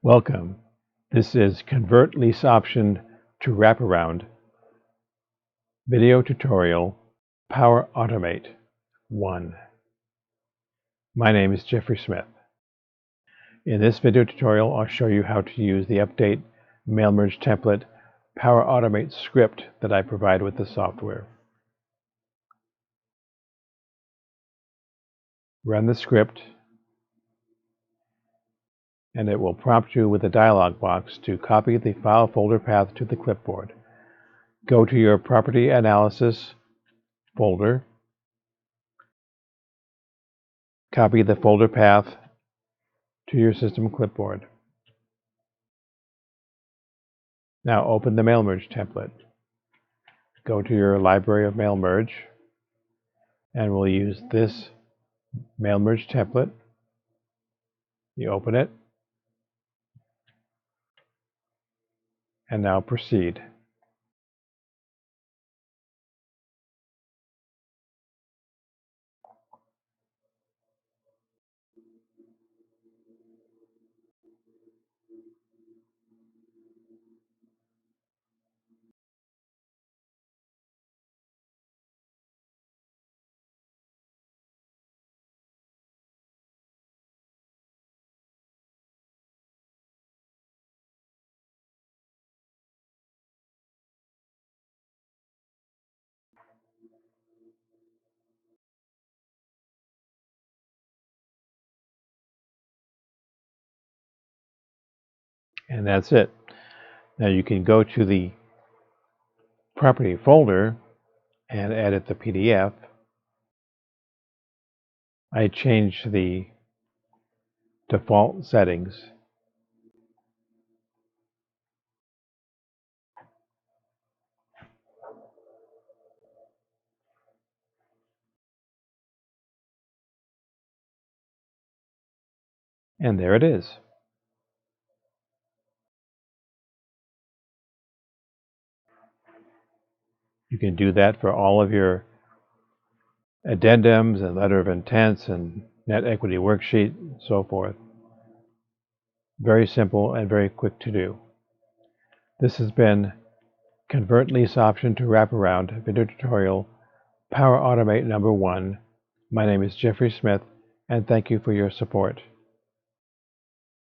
Welcome. This is ConvertLeaseOptionToWrapAround video tutorial Power Automate 1. My name is Jeffrey Smith. In this video tutorial, I'll show you how to use the Update Mail Merge Template Power Automate script that I provide with the software. Run the script, and it will prompt you with a dialog box to copy the file folder path to the clipboard. Go to your Property Analysis folder, copy the folder path to your system clipboard. Now open the Mail Merge template. Go to your library of Mail Merge, and we'll use this Mail Merge template. You open it, and now proceed. And that's it. Now you can go to the property folder and edit the PDF. I changed the default settings. And there it is. You can do that for all of your addendums and letter of intents and net equity worksheet and so forth. Very simple and very quick to do. This has been ConvertLeaseOptionToWrapAround video tutorial Power Automate number 1. My name is Jeffrey Smith, and thank you for your support.